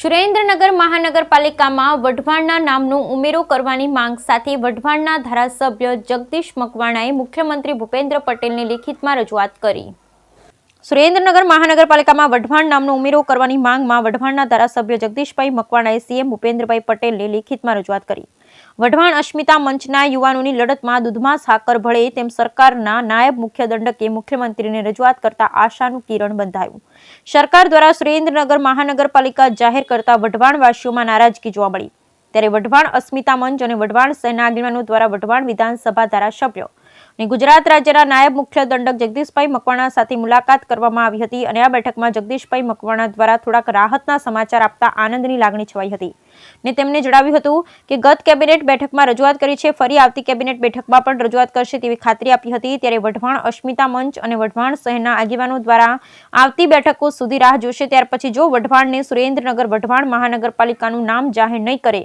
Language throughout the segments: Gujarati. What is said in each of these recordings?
સુરેન્દ્રનગર મહાનગરપાલિકામાં વઢવાણના નામનો ઉમેરો કરવાની માંગ સાથે વઢવાણના ધારાસભ્ય જગદીશ મકવાણાએ મુખ્યમંત્રી ભૂપેન્દ્ર પટેલને લેખિતમાં રજૂઆત કરી। સુરેન્દ્રનગર મહાનગરપાલિકામાં વઢવાણ નામનો ઉમેરો કરવાની માંગમાં વઢવાણના ધારાસભ્ય જગદીશભાઈ મકવાણાએ સીએમ ભૂપેન્દ્રભાઈ પટેલને લેખિતમાં રજૂઆત કરી। વઢવાણ અસ્મિતા મંચના યુવાનોની લડતમાં દૂધમાં સાકર ભળે તેમ સરકારના નાયબ મુખ્ય દંડકે મુખ્યમંત્રીને રજૂઆત કરતા આશાનું કિરણ બંધાયું। સરકાર દ્વારા સુરેન્દ્રનગર મહાનગરપાલિકા જાહેર કરતા વઢવાણવાસીઓમાં નારાજગી જોવા મળી, ત્યારે વઢવાણ અસ્મિતા મંચ અને વઢવાણ શહેરના આગેવાનો દ્વારા વઢવાણ વિધાનસભા ધારાસભ્ય અને ગુજરાત રાજ્યના નાયબ મુખ્ય દંડક જગદીશભાઈ મકવાણા સાથે મુલાકાત કરવામાં આવી હતી અને આ બેઠકમાં જગદીશભાઈ મકવાણા દ્વારા થોડાક રાહતના સમાચાર આપતા આનંદની લાગણી છવાઈ હતી ને તેમણે જણાવ્યું હતું કે ગત કેબિનેટ બેઠકમાં રજૂઆત કરી છે, ફરી આવતી કેબિનેટ બેઠકમાં પણ રજૂઆત કરશે તેવી ખાતરી આપી હતી। ત્યારે વઢવાણ અસ્મિતા મંચ અને વઢવાણ શહેરના આગેવાનો દ્વારા આવતી બેઠકો સુધી રાહ જોશે, ત્યાર પછી જો વઢવાણને સુરેન્દ્રનગર વઢવાણ મહાનગરપાલિકાનું નામ જાહેર નહીં કરે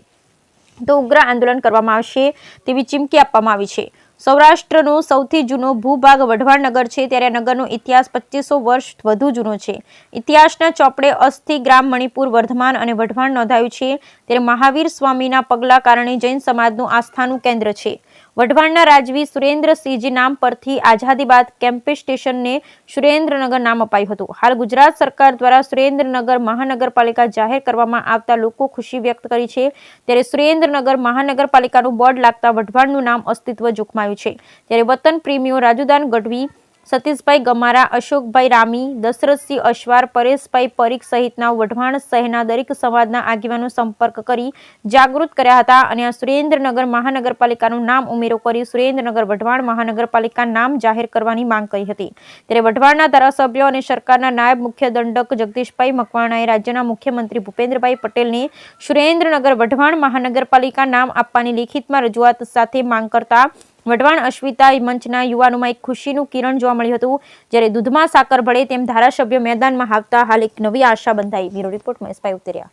તો ઉગ્ર આંદોલન કરવામાં આવશે તેવી ચીમકી આપવામાં આવી છે। સૌરાષ્ટ્રનો સૌથી જૂનો ભૂભાગ વઢવાણ નગર છે, ત્યારે નગરનો ઇતિહાસ 2500 વર્ષ વધુ જૂનો છે। ઇતિહાસના ચોપડે અસ્થિ ગ્રામ મણિપુર વર્ધમાન અને વઢવાણ નોંધાયું છે, ત્યારે મહાવીર સ્વામીના પગલા કારણે જૈન સમાજનું આસ્થાનું કેન્દ્ર છે। વઢવાણના રાજવી સુરેન્દ્રસિંહજી નામ પરથી આઝાદી બાદ કેમ્પી સ્ટેશનને સુરેન્દ્રનગર નામ અપાયું હતું। હાલ ગુજરાત સરકાર દ્વારા સુરેન્દ્રનગર મહાનગરપાલિકા જાહેર કરવામાં આવતા લોકો ખુશી વ્યક્ત કરી છે, ત્યારે સુરેન્દ્રનગર મહાનગરપાલિકાનું બોર્ડ લાગતા વઢવાણનું નામ અસ્તિત્વ જોખમાયું છે। ત્યારે વતન પ્રેમીઓ રાજુદાન ગઢવી, સતીશભાઈ ગમારા, અશોકભાઈ રામી, દશરથસિંહ અશ્વાર, પરેશભાઈ પરીખ સહિતના વઢવાણ શહેરના દરેક સમાજના આગેવાનો સંપર્ક કરી જાગૃત કર્યા હતા અને આ સુરેન્દ્રનગર મહાનગરપાલિકાનું નામ ઉમેરો કરી સુરેન્દ્રનગર વઢવાણ મહાનગરપાલિકા નામ જાહેર કરવાની માંગ કરી હતી। ત્યારે વઢવાણના ધારાસભ્યો અને સરકારના નાયબ મુખ્ય દંડક જગદીશભાઈ મકવાણાએ રાજ્યના મુખ્યમંત્રી ભૂપેન્દ્રભાઈ પટેલને સુરેન્દ્રનગર વઢવાણ મહાનગરપાલિકા નામ આપવાની લેખિતમાં રજૂઆત સાથે માંગ કરતા વઢવાણ અસ્મિતા મંચના યુવાનોમાં એક ખુશીનું કિરણ જોવા મળ્યું હતું, જ્યારે દૂધમાં સાકર ભળે તેમ ધારાસભ્ય મેદાનમાં આવતા હાલ એક નવી આશા બંધાઈ। બ્યુરો રિપોર્ટ મહેશભાઈ ઉતરિયા।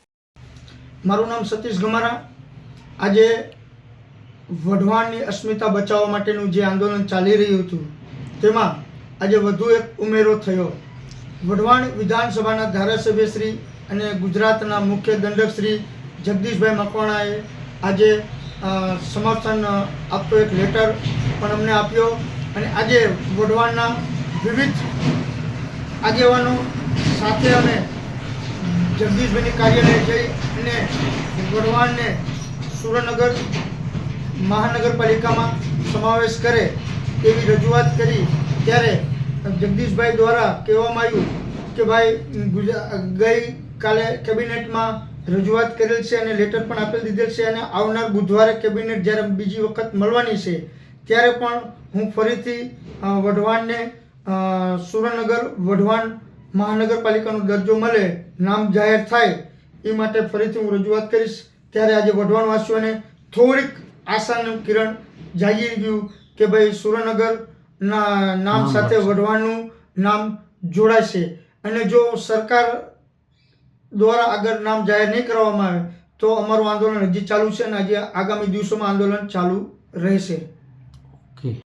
મારું નામ સતીશ ગમારા। આજે વઢવાણની અસ્મિતા બચાવવા માટેનું જે આંદોલન ચાલી રહ્યું હતું તેમાં આજે વધુ એક ઉમેરો થયો। વઢવાણ વિધાનસભાના ધારાસભ્ય શ્રી અને ગુજરાતના મુખ્ય દંડક શ્રી જગદીશભાઈ મકવાણાએ આજે સમર્થન આપતો એક લેટર પણ અમને આપ્યો અને આજે વઢવાણના વિવિધ આગેવાનો સાથે અમે જગદીશભાઈની કાર્યાલય જઈ અને વઢવાણને સુરેન્દ્રનગર મહાનગરપાલિકામાં સમાવેશ કરે તેવી રજૂઆત કરી। ત્યારે જગદીશભાઈ દ્વારા કહેવામાં આવ્યું કે ભાઈ ગઈકાલે કેબિનેટમાં રજૂઆત કરેલ છે અને લેટર પણ આપી દીધેલ છે અને આવનાર બુધવારે કેબિનેટ જ્યારે બીજી વખત મળવાની છે ત્યારે પણ હું ફરીથી વઢવાણને સુરેન્દ્રનગર વઢવાણ મહાનગરપાલિકાનો દરજ્જો મળે, નામ જાહેર થાય એ માટે ફરીથી હું રજૂઆત કરીશ। ત્યારે આજે વઢવાણવાસીઓને થોડીક આશાનું કિરણ જાગી ગયું કે ભાઈ સુરેન્દ્રનગરના નામ સાથે વઢવાણનું નામ જોડાશે અને જો સરકાર દ્વારા આગળ નામ જાહેર નહીં કરવામાં આવે તો અમારું આંદોલન હજી ચાલુ છે અને હજી આગામી દિવસોમાં આંદોલન ચાલુ રહેશે।